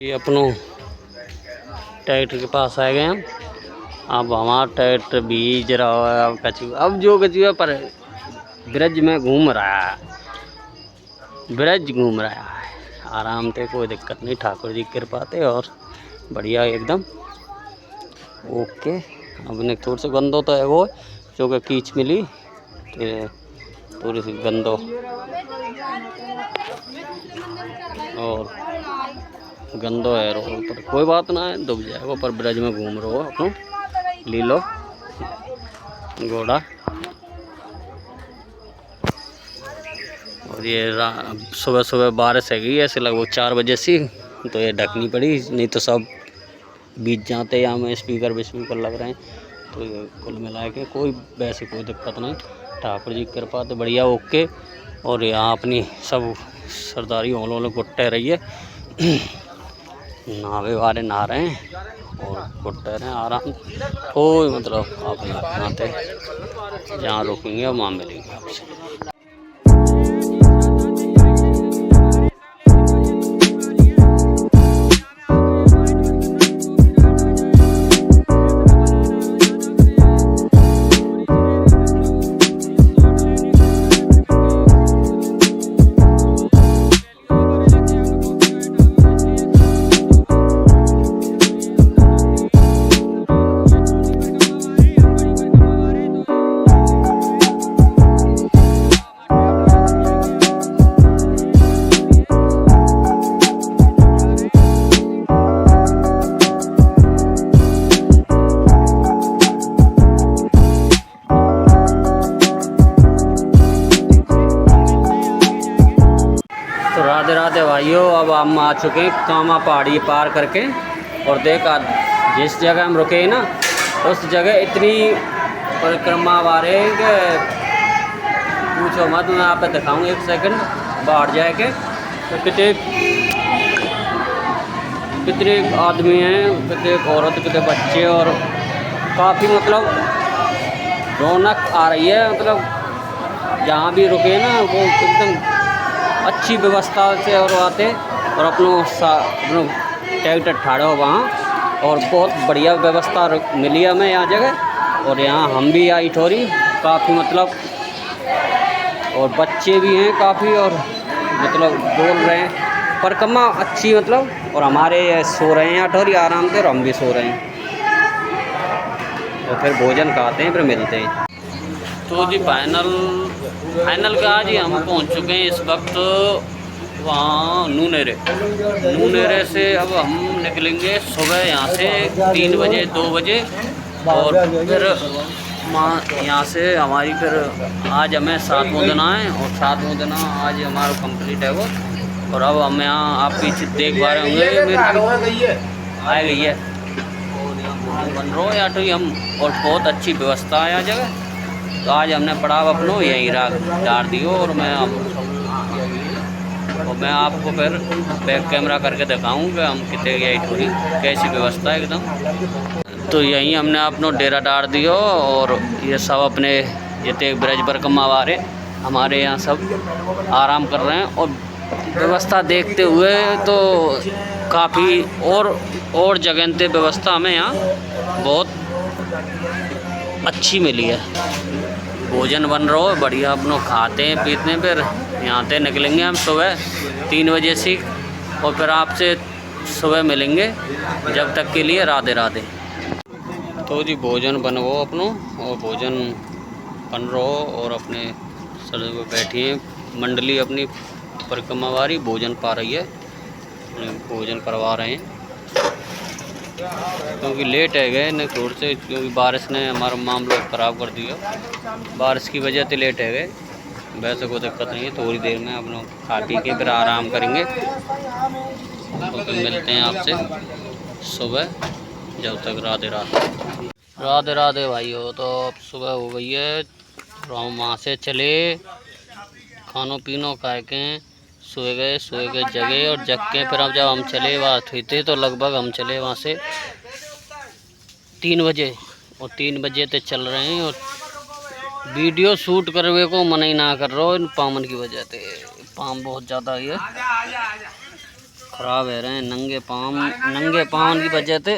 ये अपनों ट्रैक्टर के पास आ गए हम। अब हमारा ट्रैक्टर बीज रहा है। अब कछुआ, अब जो कछुआ पर ब्रिज में घूम रहा है, ब्रिज घूम रहा है आराम से, कोई दिक्कत नहीं। ठाकुर जी कृपा थे और बढ़िया एकदम ओके। अब ने थोड़ा सा गंदो तो है वो, जो कि कीच मिली तो थोड़ी सी गंदो और गंदो है रोड पर, कोई बात ना है, दुब जाएगा पर ब्रिज में घूम रहे हो अपनो ली लो घोड़ा। और ये सुबह सुबह बारिश है गई ऐसे लगभग 4 बजे से, तो ये ढकनी पड़ी, नहीं तो सब बीच जाते यहाँ में स्पीकर लग रहे हैं। तो ये कुल मिला के कोई वैसे कोई दिक्कत नहीं, ठाकुर जी की कृपा तो बढ़िया ओके। और यहाँ अपनी सब सरदारी होल गुट्टे रही है, नहावे वाले नहा रहे हैं और गुट्टे रहे हैं आराम। कोई मतलब आप यहाँ पे जहाँ रुकेंगे वहाँ मिलेंगे आपसे। तो राधे राधे भाइयों, अब हम आ चुके हैं कामा पहाड़ी पार करके। और देख जिस जगह हम रुके ना उस जगह इतनी परिक्रमा वाले कि पूछो मत। मैं आप दिखाऊँ एक सेकंड बाहर जाए के, तो कितने आदमी हैं, कितने औरत, कितने बच्चे, और काफ़ी मतलब रौनक आ रही है। मतलब जहाँ भी रुके ना वो एकदम अच्छी व्यवस्था से और आते और अपनों ट्रैक्टर ठाड़े हो वहाँ, और बहुत बढ़िया व्यवस्था मिली हमें यहाँ जगह। और यहाँ हम भी आई थोड़ी काफ़ी मतलब, और बच्चे भी हैं काफ़ी, और मतलब बोल रहे हैं परिक्रमा अच्छी मतलब। और हमारे सो रहे हैं यहाँ थोड़ी आराम से, और हम भी सो रहे हैं। और फिर भोजन खाते हैं, फिर मिलते हैं। तो जी फाइनल का आज ही हम पहुंच चुके हैं इस वक्त वहाँ नूनेरे से। अब हम निकलेंगे सुबह यहाँ से 3 बजे 2 बजे, और फिर यहाँ से हमारी फिर आज हमें 7वां दिन है, और 7वां दिन आज हमारा कंप्लीट है वो। और अब हम यहाँ आप पीछे देख पा रहे होंगे मेरी आ गई है और बन रहा या तो हम, और बहुत अच्छी व्यवस्था है यहाँ जगह। तो आज हमने पड़ाव अपनों यहीं डाल दियो, और मैं आपको फिर बैक कैमरा करके दिखाऊं कि हम कितने गए थोड़ी कैसी व्यवस्था है एकदम। तो यहीं हमने अपनों डेरा डाल दियो, और ये सब अपने जितने ब्रिज पर कमावारे हमारे यहाँ सब आराम कर रहे हैं। और व्यवस्था देखते हुए तो काफ़ी और जगह पे व्यवस्था हमें यहाँ बहुत अच्छी मिली है। भोजन बन रहा हो बढ़िया, अपनों खाते हैं पीते हैं, फिर यहाँ से निकलेंगे हम सुबह 3 बजे से, और फिर आपसे सुबह मिलेंगे। जब तक के लिए राधे राधे। तो जी भोजन बन गो अपनों, और भोजन बन रहा हो, और अपने सर पर बैठी है मंडली अपनी परिक्रमावारी भोजन पा रही है, भोजन करवा रहे हैं। क्योंकि लेट है गए न थोड़े से, क्योंकि बारिश ने हमारा मामला ख़राब कर दिया। बारिश की वजह से लेट है गए, वैसे कोई दिक्कत नहीं है। थोड़ी देर में हम लोग खा पी के फिर आराम करेंगे, तो फिर मिलते हैं आपसे सुबह। जब तक राधे राधे। राधे राधे भाइयों, तो अब सुबह हो गई है, तो हम वहाँ से चले खानो पीनो खाए के सोए गए जगह, और जग के फिर अब जब हम चले वहाँ थे तो लगभग हम चले वहाँ से 3 बजे, और 3 बजे तक चल रहे हैं। और वीडियो शूट करवे को मन ही ना कर रहा हो इन पामन की वजह से। पाम बहुत ज़्यादा है, खराब है रहे, नंगे पाँव की वजह से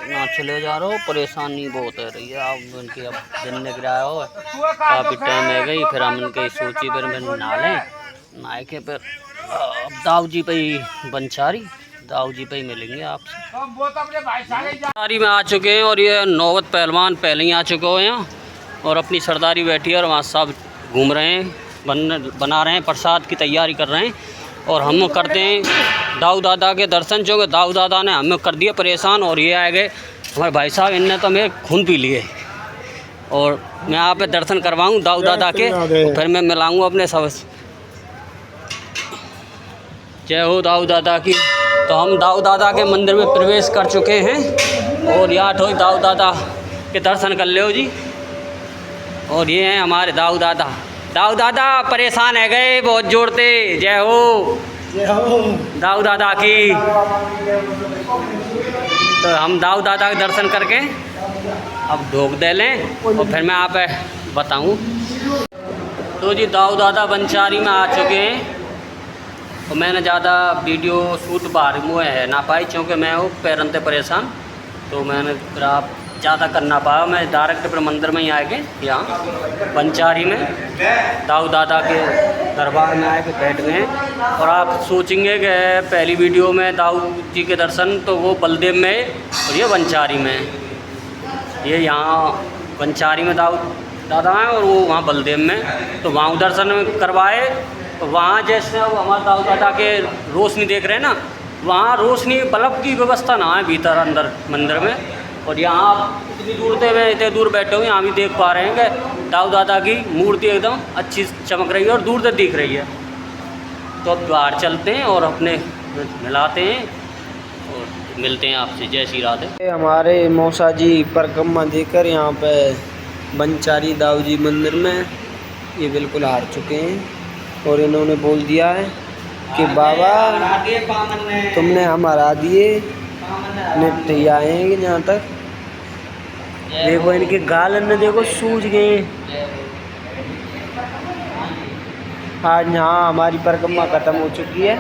ना चले जा रहा हो, परेशानी बहुत है रही है। अब उनकी अब दिन ने गिराया हो, काफ़ी टाइम है गई, फिर हम उनके सोची फिर मैं नहा के फिर अब दाऊ जी पे ही बंचारी, दाऊ जी पे ही मिलेंगे आपसे। सरदारी में आ चुके हैं और ये नौबत पहलवान पहले ही आ चुके हो यहाँ और अपनी सरदारी बैठी है और वहाँ सब घूम रहे हैं, बना रहे हैं, प्रसाद की तैयारी कर रहे हैं। और हम करते हैं दाऊ दादा के दर्शन, जो दाऊ दादा ने हमें कर दिया परेशान। और ये आए गए हमारे भाई साहब, इनने तो मेरे खून पी लिए। और मैं यहाँ पे दर्शन करवाऊँ दाऊ दादा के, तो फिर मैं मिलाऊँगा अपने सब। जय हो दाऊ दादा की। तो हम दाऊ दादा के मंदिर में प्रवेश कर चुके हैं और यहाँ ठोक दाऊ दादा के दर्शन कर लो जी। और ये हैं हमारे दाऊ दादा। दाऊ दादा परेशान है गए बहुत जोड़ते। जय हो दाऊ दादा की। तो हम दाऊ दादा के दर्शन करके अब ढोक दे लें और फिर मैं आप बताऊं। तो जी दाऊ दादा बंचारी में आ चुके हैं और मैंने ज़्यादा वीडियो शूट बाहर मुँह है ना पाई, क्योंकि मैं हूँ पैरन से परेशान। तो मैंने फिर आप ज़्यादा कर ना पाया। मैं डायरेक्ट फिर मंदिर में ही आए गए, यहाँ बंचारी में दाऊ दादा के दरबार में आए के बैठ गए। और आप सोचेंगे कि पहली वीडियो में दाऊ जी के दर्शन तो वो बलदेव में और ये बंचारी में। ये यहाँ बंचारी में दाऊ दादा हैं और वो वहाँ बलदेव में। तो वहाँ दर्शन करवाए। तो वहाँ जैसे वो हमारे दाऊ दादा के रोशनी देख रहे हैं ना, वहाँ रोशनी बल्ब की व्यवस्था ना है भीतर अंदर मंदिर में। और यहाँ आप इतनी दूर से मैं इतने दूर बैठे हुए यहाँ भी देख पा रहे हैं कि दाऊ दादा की मूर्ति एकदम अच्छी चमक रही है और दूर से दिख रही है। तो अब बाहर चलते हैं और अपने मिलाते हैं और मिलते हैं आपसे। जय श्री राधे। हमारे मौसा जी परिक्रमा देकर यहाँ पे बंचारी दाऊ जी मंदिर में ये बिल्कुल हार चुके हैं और इन्होंने बोल दिया है कि बाबा तुमने हम हरा दिए, निपट आएंगे यहाँ तक। देखो इनके गाल ने देखो सूज गए। आज यहाँ हमारी परिक्रमा खत्म हो चुकी है।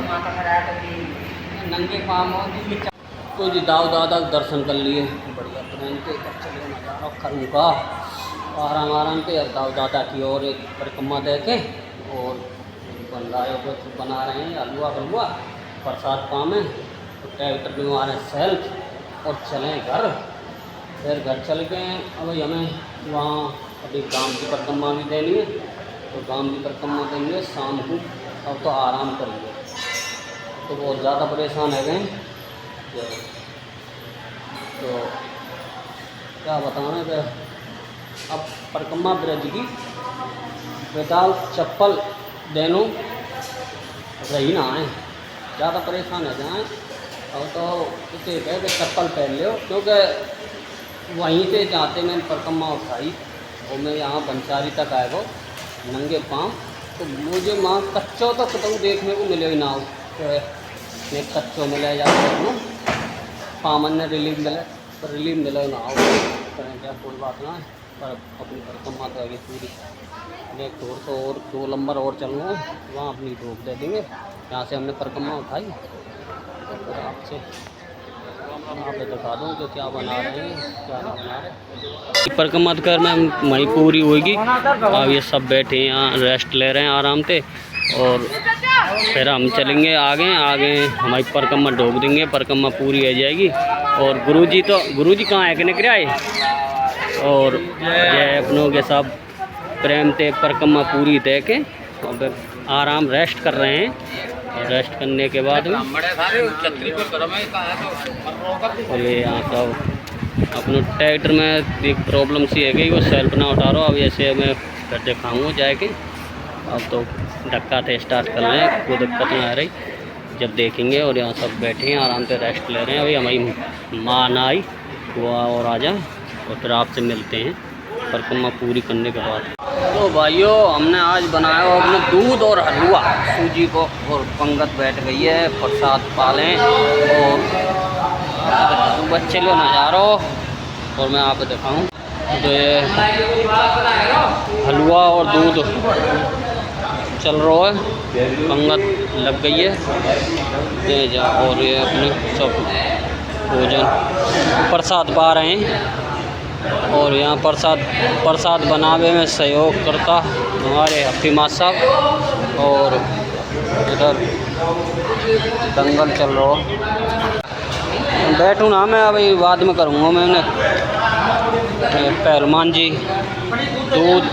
तो जी दाऊ दादा के दर्शन कर लिए बढ़िया ट्रेन के चले नज़ारा करूँगा आराम आराम के। दाऊ दादा की और एक परिक्रमा दे के और बन रहा है बना रहे हैं हलवा बलुआ प्रसाद पामे। तो ट्रैक्टर में आ रहे हैं सेल्फ और चलें घर। फिर घर चल गए। अब हमें वहाँ अभी गांव की परिक्रमा भी देनी है, तो गांव की परिक्रमा देंगे शाम को। अब तो आराम करेंगे, तो बहुत ज़्यादा परेशान है गए। तो क्या बताना कि अब परिक्रमा ब्रज की विदाउट चप्पल देनो रही ना आए, ज़्यादा परेशान है जाए। और तो इसे कह के चप्पल पहन लो, क्योंकि वहीं से जाते मैंने परिक्रमा उठाई और मैं यहाँ बंचारी तक आएगा नंगे पाँव। तो मुझे वहाँ कच्चों तो कतऊ देखने को मिले ना हो, मैं कच्चों मिले जाते पामन ने रिलीफ मिले, पर रिलीफ मिले ना हो करें क्या, कोई बात ना है। पर अपनी परिक्रमा तो आगे पूरी एक दौर तो और 2 नंबर और चलूँगा, वहाँ अपनी ढोक दे देंगे। यहाँ से हमने परिक्रमा उठाई तो आपसे आप दिखा दूँ कि क्या बना रहे हैं क्या नहीं बना रहे। परिक्रमा कर मैं वहीं पूरी होगी। अब ये सब बैठे यहाँ रेस्ट ले रहे हैं आराम से और फिर हम चलेंगे आगे हमारी परिक्रमा ढोक देंगे, परिक्रमा पूरी हो जाएगी। और गुरुजी कहाँ है कि निकल आए और ये अपनों के सब प्रेम से परिक्रमा पूरी दे के और आराम रेस्ट कर रहे हैं। और रेस्ट करने के बाद में और ये यहाँ सब अपने ट्रैक्टर में एक प्रॉब्लम सी है गई, वो सेल्फ ना उठा रहा। अब ऐसे मैं फिर दिखाऊँगा जाके। अब तो धक्का थे स्टार्ट कर रहे हैं, कोई दिक्कत ना आ रही जब देखेंगे। और यहाँ सब बैठे हैं आराम से रेस्ट ले रहे हैं। अभी हमारी माँ ना आई वो और आ जाए और फिर आपसे मिलते हैं परिक्रमा पूरी करने के बाद। तो भाइयों हमने आज बनाया अपने दूध और हलवा सूजी को और पंगत बैठ गई है, प्रसाद पालें और बच्चे लो नज़ारो। और मैं आपको दिखाऊं तो ये हलवा और दूध चल रहा है, पंगत लग गई है। ये जा और ये अपने सब भोजन प्रसाद पा रहे हैं। और यहाँ प्रसाद बनावे में सहयोग करता हमारे हफीमा साहब। और इधर दंगल चल रहा हो। बैठूँ ना मैं, अभी बाद में करूँगा मैंने। पहलवान जी दूध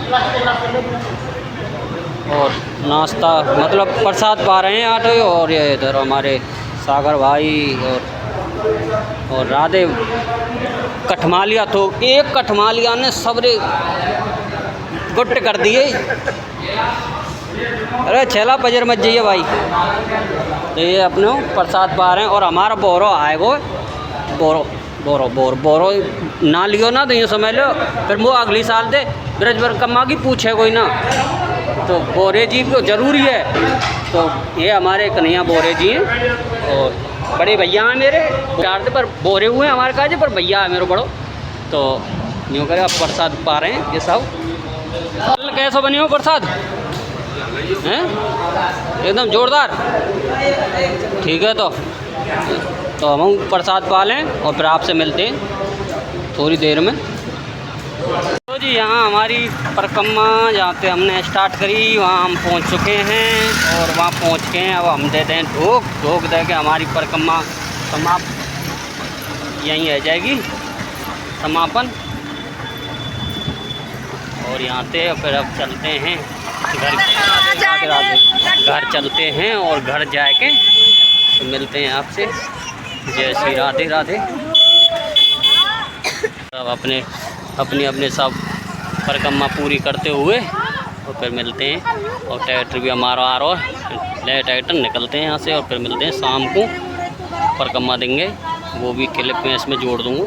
और नाश्ता मतलब प्रसाद पा रहे हैं आटे। और ये इधर हमारे सागर भाई और राधे कठमालिया, तो एक कठमालिया ने सबरे गुट कर दिए। अरे छेला पजर मत जाइए भाई। तो ये अपने प्रसाद पा रहे हैं। और हमारा बोरो आएगो, बोरो ना लियो ना तो ये समझ लो फिर वो अगली साल दे ब्रजभर कम्मा की पूछे कोई ना। तो बोरे जी को ज़रूरी है। तो ये हमारे कन्हैया बोरे जी हैं और बड़े भैया हैं मेरे। चार पर बोरे हुए हैं हमारे काजे, पर भैया है मेरे बड़ो। तो यूँ करे अब प्रसाद पा रहे हैं ये सब। कैसा बनी हो प्रसाद हैं? एकदम जोरदार। ठीक है। तो हम प्रसाद पा लें और फिर आपसे मिलते हैं थोड़ी देर में। तो जी यहाँ हमारी परिक्रमा जहाँ पे हमने स्टार्ट करी वहाँ हम पहुँच चुके हैं। और वहाँ पहुँच के अब हम दे दें ढोक दे के हमारी परिक्रमा समाप्त यहीं रह जाएगी, समापन। और यहाँ से फिर अब चलते हैं घर चलते हैं और घर जाके तो मिलते हैं आपसे। जय श्री राधे राधे। सब अपने सब परिक्रमा पूरी करते हुए और फिर मिलते हैं। और ट्रैक्टर भी हमारा आ रहा है, ले ट्रैक्टर निकलते हैं यहाँ से। और फिर मिलते हैं शाम को, परिक्रमा देंगे, वो भी क्लिप में इसमें जोड़ दूँगा।